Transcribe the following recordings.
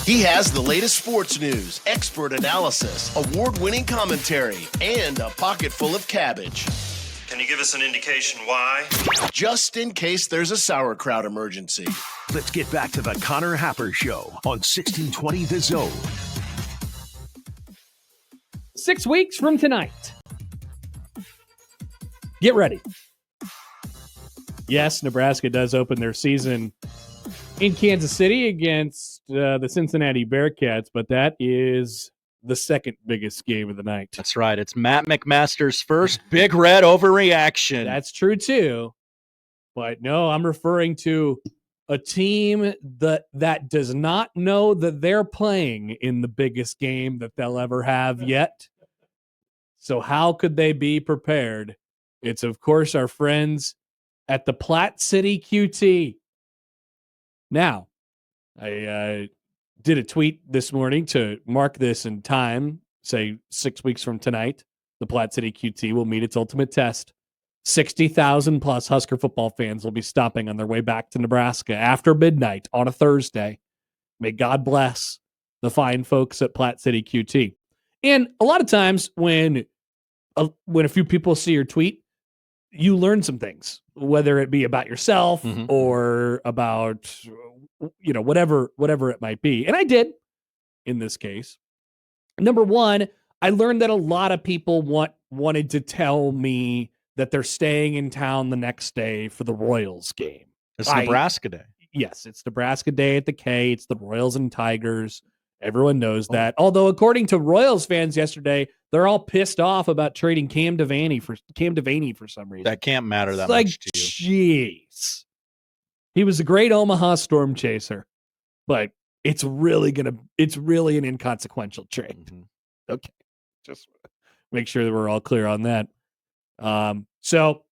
He has the latest sports news, expert analysis, award-winning commentary, and a pocket full of cabbage. Can you give us an indication why? Just in case there's a sauerkraut emergency. Let's get back to the Connor Happer Show on 1620 The Zone. 6 weeks from tonight. Get ready. Yes, Nebraska does open their season in Kansas City against the Cincinnati Bearcats, but that is the second biggest game of the night. That's right. It's Matt McMaster's first Big Red overreaction. That's true, too. But no, I'm referring to a team that does not know that they're playing in the biggest game that they'll ever have yet. So how could they be prepared? It's, of course, our friends at the Platte City QT. Now, I did a tweet this morning to mark this in time, say 6 weeks from tonight. The Platte City QT will meet its ultimate test. 60,000 plus Husker football fans will be stopping on their way back to Nebraska after midnight on a Thursday. May God bless the fine folks at Platte City QT. And a lot of times when a few people see your tweet, you learn some things, whether it be about yourself or about, whatever it might be. And I did in this case. Number one, I learned that a lot of people wanted to tell me that they're staying in town the next day for the Royals game. It's Nebraska Day. Yes, it's Nebraska Day at the K. It's the Royals and Tigers. Everyone knows that. Although, according to Royals fans yesterday, they're all pissed off about trading Cam Devaney for some reason. That can't matter that much to you. Jeez. He was a great Omaha Storm chaser, but it's really an inconsequential trade. Mm-hmm. Okay. Just make sure that we're all clear on that. So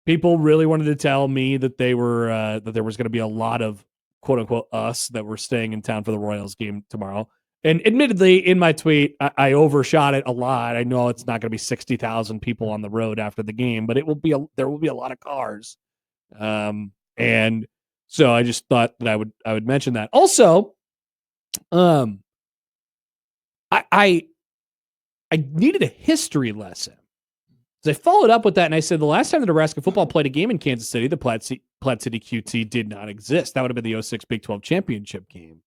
people really wanted to tell me that they were that there was going to be a lot of quote unquote us that were staying in town for the Royals game tomorrow. And admittedly, in my tweet, I overshot it a lot. I know it's not going to be 60,000 people on the road after the game, but there will be a lot of cars. And so I just thought that I would mention that. Also, I needed a history lesson. So I followed up with that, and I said the last time the Nebraska football played a game in Kansas City, the Platte City QT did not exist. That would have been the 06 Big 12 championship game.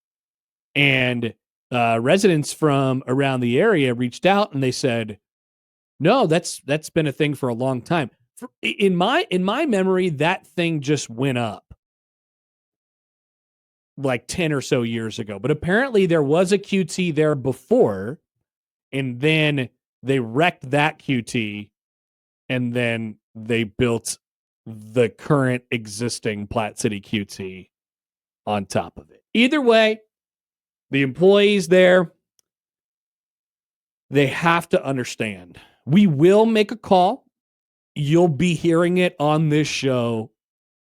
And residents from around the area reached out, and they said, no, that's been a thing for a long time. In my memory, that thing just went up like 10 or so years ago. But apparently there was a QT there before, and then they wrecked that QT, and then they built the current existing Platte City QT on top of it. Either way, the employees there, they have to understand. We will make a call. You'll be hearing it on this show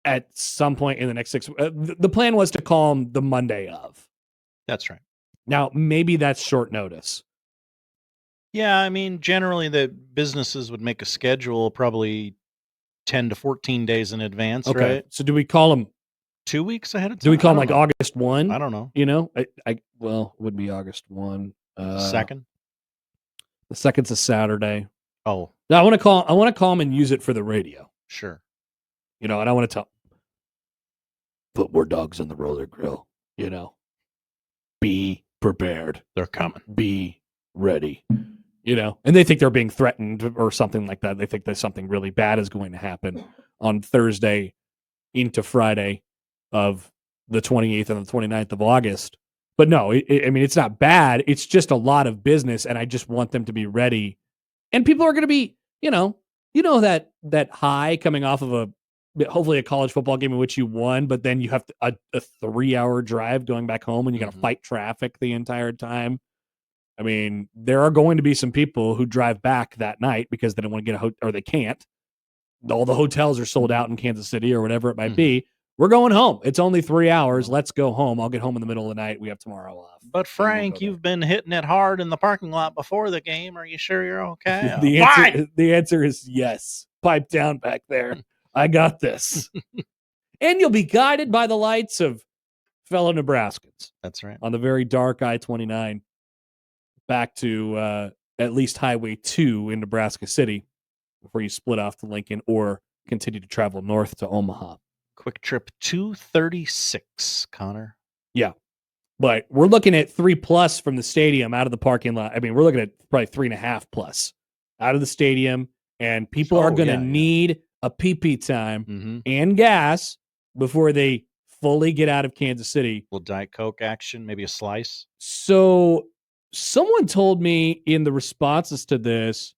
at some point in the next 6 weeks. The plan was to call them the Monday of. That's right. Now, maybe that's short notice. Yeah, I mean, generally the businesses would make a schedule probably 10 to 14 days in advance, Okay. right? So do we call them 2 weeks ahead of time? Do we call them like August 1? I don't know. You know, it would be August 1. Second? The second's a Saturday. Oh, No, I want to call them and use it for the radio. sure. You know, and I want to put more dogs on the roller grill, you know. Be prepared. They're coming. Be ready. You know, and they think they're being threatened or something like that. They think that something really bad is going to happen on Thursday into Friday of the 28th and the 29th of August. But no, I mean, it's not bad. It's just a lot of business, and I just want them to be ready. And people are going to be, you know that high coming off of hopefully a college football game in which you won, but then you have a 3-hour drive going back home, and you got to fight traffic the entire time. I mean, there are going to be some people who drive back that night because they don't want to get or they can't. All the hotels are sold out in Kansas City or whatever it might be. We're going home. It's only 3 hours. Let's go home. I'll get home in the middle of the night. We have tomorrow off. But Frank, you've been hitting it hard in the parking lot before the game. Are you sure you're okay? The answer is yes. Pipe down back there. I got this. And you'll be guided by the lights of fellow Nebraskans That's right. on the very dark I-29 back to at least Highway 2 in Nebraska City before you split off to Lincoln or continue to travel north to Omaha. Quick trip 236, Connor. Yeah. But we're looking at 3+ from the stadium out of the parking lot. I mean, we're looking at probably 3.5+ out of the stadium, and people are going to need a pee time and gas before they fully get out of Kansas City. Little Diet Coke action, maybe a slice. So someone told me in the responses to this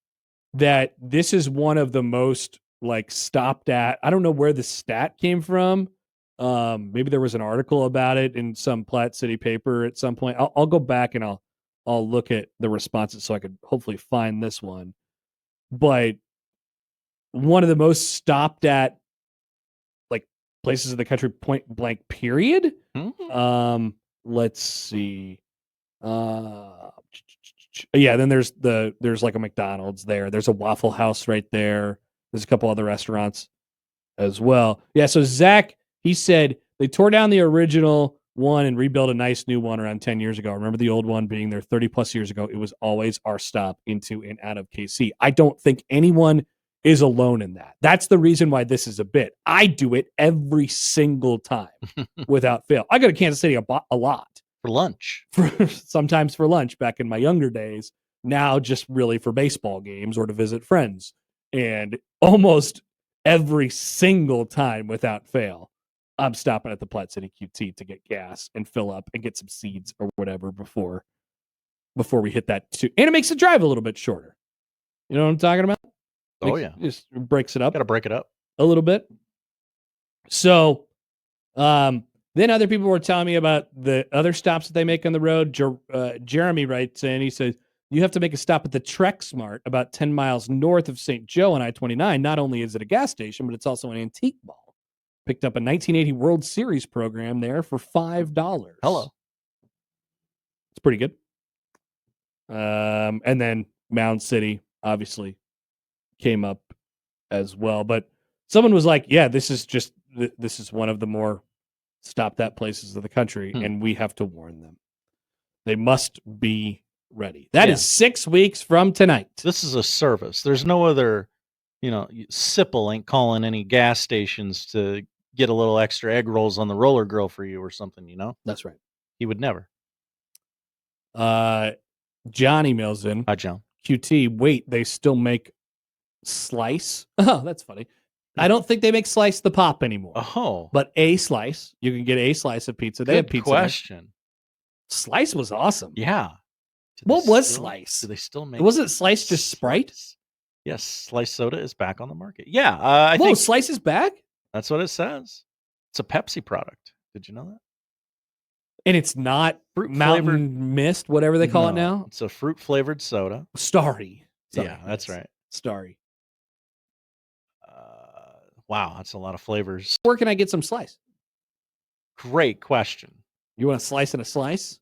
that this is one of the most like stopped at. I don't know where the stat came from. Maybe there was an article about it in some Platte City paper at some point. I'll go back and I'll look at the responses so I could hopefully find this one. But one of the most stopped at like places in the country, point blank, period. Let's see. Yeah, then there's like a McDonald's there. There's a Waffle House right there. There's a couple other restaurants as well. Yeah, so Zach, he said they tore down the original one and rebuilt a nice new one around 10 years ago. Remember the old one being there 30+ years ago? It was always our stop into and out of KC. I don't think anyone is alone in that. That's the reason why this is a bit. I do it every single time without fail. I go to Kansas City a lot. For lunch. Sometimes for lunch back in my younger days. Now just really for baseball games or to visit friends. And almost every single time without fail, I'm stopping at the Platte City QT to get gas and fill up and get some seeds or whatever before we hit that too. And it makes the drive a little bit shorter. You know what I'm talking about? Just breaks it up. Got to break it up a little bit. So, then other people were telling me about the other stops that they make on the road. Jeremy writes in, he says, you have to make a stop at the Trek Smart about 10 miles north of St. Joe on I-29. Not only is it a gas station, but it's also an antique mall. Picked up a 1980 World Series program there for $5. Hello. It's pretty good. And then Mound City, obviously, came up as well. But someone was like, yeah, this is one of the more stopped at places of the country, and we have to warn them. They must be ready. That is 6 weeks from tonight. This is a service. There's no other, Sipple ain't calling any gas stations to get a little extra egg rolls on the roller grill for you or something, That's right. He would never. John emails in. Hi, John. QT, wait, they still make Slice? Oh, that's funny. I don't think they make Slice the Pop anymore. Oh. But a Slice. You can get a slice of pizza. They have pizza. Question. Slice was awesome. Yeah. What was Slice? Do they still make Wasn't Slice just Sprite? Yes, Slice soda is back on the market. Yeah. I think Slice is back? That's what it says. It's a Pepsi product. Did you know that? And it's not Mountain Mist, whatever they call it now? It's a fruit-flavored soda. Starry. Yeah, that's right. Starry. Wow, that's a lot of flavors. Where can I get some Slice? Great question. You want a slice and a slice?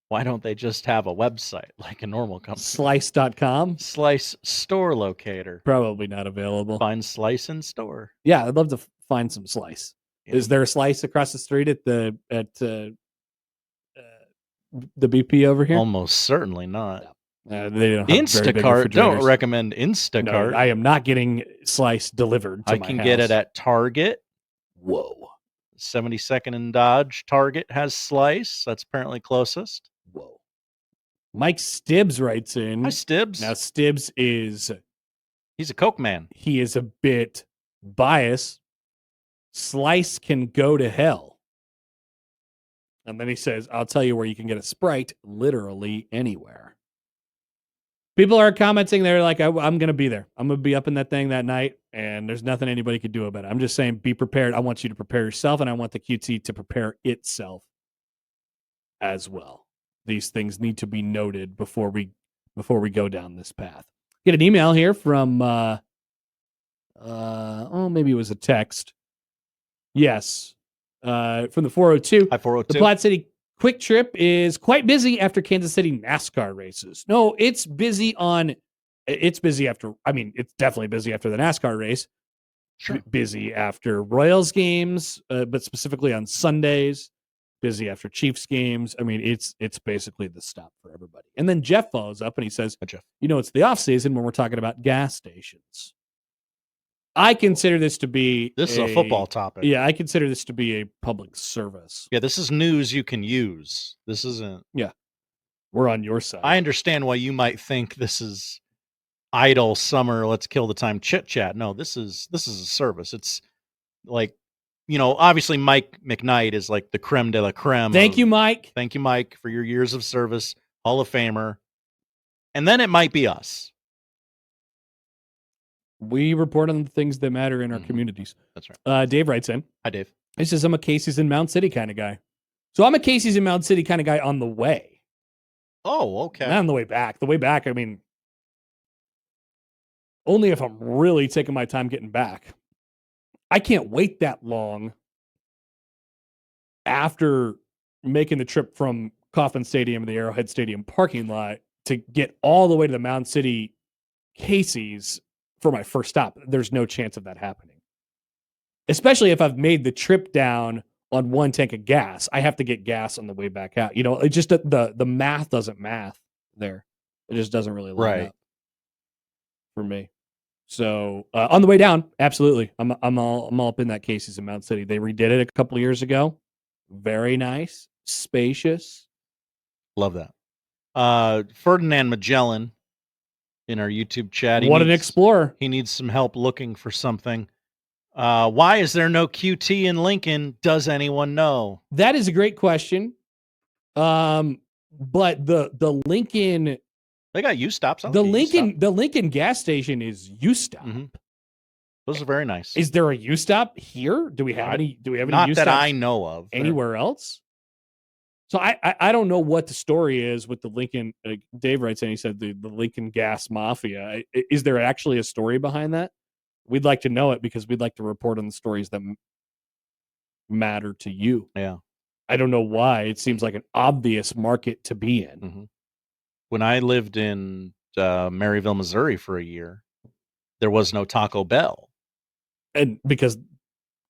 Why don't they just have a website like a normal company? Slice.com? Slice store locator. Probably not available. Find Slice in store. Yeah, I'd love to find some Slice. Yeah. Is there a Slice across the street at the BP over here? Almost certainly not. No. They don't have Instacart. Don't recommend Instacart. No, I am not getting Slice delivered to I my can house. get it at Target. Whoa. 72nd and Dodge. Target has Slice. That's apparently closest. Whoa. Mike Stibbs writes in. Hi, Stibbs. Now, Stibbs he's a Coke man. He is a bit biased. Slice can go to hell. And then he says, I'll tell you where you can get a Sprite literally anywhere. People are commenting. They're like, I'm going to be there. I'm going to be up in that thing that night, and there's nothing anybody could do about it. I'm just saying, be prepared. I want you to prepare yourself, and I want the QT to prepare itself as well. These things need to be noted before we go down this path. Get an email here from, maybe it was a text. Yes, from the 402. Hi, 402. The Platte City Quick Trip is quite busy after Kansas City NASCAR races. No, it's definitely busy after the NASCAR race. Sure. busy after Royals games, but specifically on Sundays, busy after Chiefs games. I mean, it's basically the stop for everybody. And then Jeff follows up and he says, Hi, Jeff. it's the off season when we're talking about gas stations. I consider this to be This is a football topic. Yeah, I consider this to be a public service. Yeah, this is news you can use. This isn't. Yeah, we're on your side. I understand why you might think this is idle summer, let's kill the time chit chat. No, this is a service. It's like, obviously Mike McKnight is like the creme de la creme. Thank you, Mike. Thank you, Mike, for your years of service, Hall of Famer. And then it might be us. We report on the things that matter in our communities. That's right. Dave writes in. Hi, Dave. He says, I'm a Casey's in Mount City kind of guy. So I'm a Casey's in Mount City kind of guy on the way. Oh, okay. Not on the way back. The way back, I mean, only if I'm really taking my time getting back. I can't wait that long after making the trip from Kauffman Stadium to the Arrowhead Stadium parking lot to get all the way to the Mound City Casey's for my first stop. There's no chance of that happening. Especially if I've made the trip down on one tank of gas. I have to get gas on the way back out. It just the math doesn't math there. It just doesn't really line up for me. So on the way down, absolutely. I'm all up in that Casey's in Mount City. They redid it a couple of years ago. Very nice, spacious. Love that. Ferdinand Magellan in our YouTube chat. An explorer. He needs some help looking for something. Why is there no QT in Lincoln? Does anyone know? That is a great question. But the Lincoln, they got U-stops. The Lincoln gas station is U-stop. Mm-hmm. Those are very nice. Is there a U-stop here? Do we have any? Do we have any? Not U-stops that I know of. Anywhere else? So I don't know what the story is with the Lincoln. Dave writes in. He said the Lincoln gas mafia. Is there actually a story behind that? We'd like to know it because we'd like to report on the stories that matter to you. Yeah. I don't know why. It seems like an obvious market to be in. Mm-hmm. When I lived in Maryville, Missouri for a year, there was no Taco Bell. And because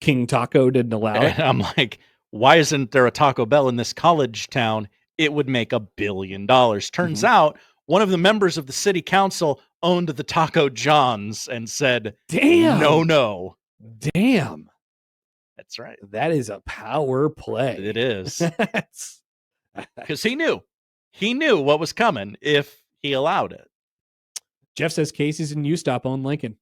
King Taco didn't allow it. And I'm like, why isn't there a Taco Bell in this college town? It would make $1 billion. Turns out one of the members of the city council owned the Taco John's and said, damn, no. Damn. That's right. That is a power play. It is. Because he knew what was coming if he allowed it. Jeff says Casey's and U-Stop own Lincoln.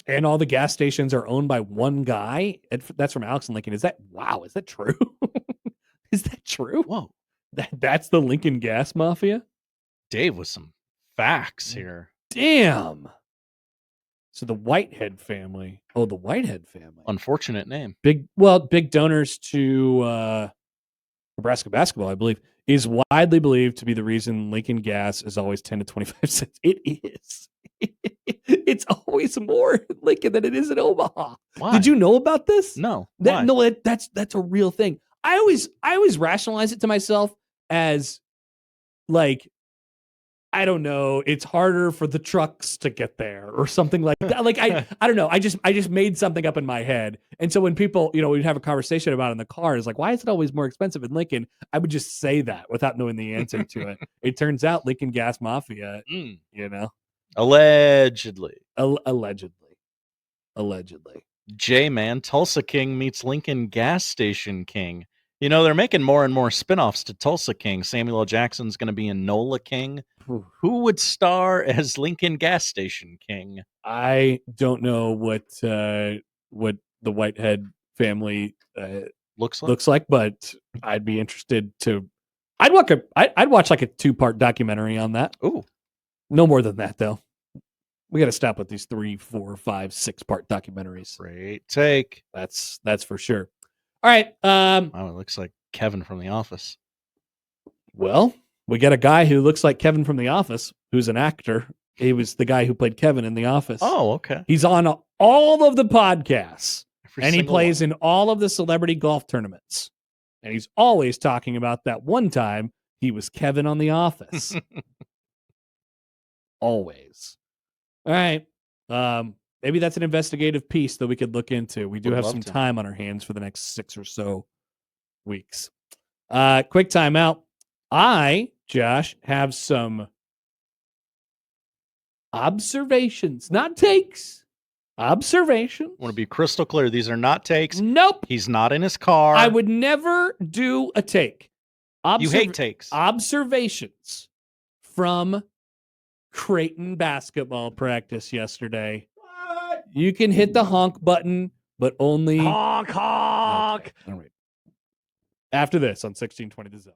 And all the gas stations are owned by one guy. That's from Alex and Lincoln. Is that true? Is that true? Whoa. That's the Lincoln gas mafia? Dave with some facts here. Damn. So the Whitehead family. Oh, the Whitehead family. Unfortunate name. Big donors to Nebraska basketball, I believe, is widely believed to be the reason Lincoln gas is always 10 to 25 cents. It is. It's always more in Lincoln than it is in Omaha. Why? Did you know about this? No. That's a real thing. I always rationalize it to myself as like, I don't know, it's harder for the trucks to get there or something like that. Like I don't know. I just made something up in my head. And so when people, we'd have a conversation about it in the car, it's like, why is it always more expensive in Lincoln? I would just say that without knowing the answer to it. It turns out Lincoln Gas Mafia, Allegedly. Allegedly. J-Man, Tulsa King meets Lincoln Gas Station King. They're making more and more spinoffs to Tulsa King. Samuel L. Jackson's going to be in Nola King. Who would star as Lincoln Gas Station King? I don't know what the Whitehead family looks like, but I'd be interested to. I'd watch like a 2-part documentary on that. Ooh, no more than that though. We got to stop with these 3, 4, 5, 6-part documentaries. Great take. That's for sure. All right. Wow, it looks like Kevin from The Office. Well, we got a guy who looks like Kevin from The Office, who's an actor. He was the guy who played Kevin in The Office. Oh, okay. He's on all of the podcasts, and he plays in all of the celebrity golf tournaments. And he's always talking about that one time he was Kevin on The Office. Always. All right. maybe that's an investigative piece that we could look into. We do Would have love some to. time on our hands for the next 6 or so weeks. Quick timeout. Josh, have some observations, not takes. Observations. I want to be crystal clear. These are not takes. Nope. He's not in his car. I would never do a take. You hate takes. Observations from Creighton basketball practice yesterday. You can hit the honk button, but only Honk, honk. Okay. All right. After this on 1620 The Zone.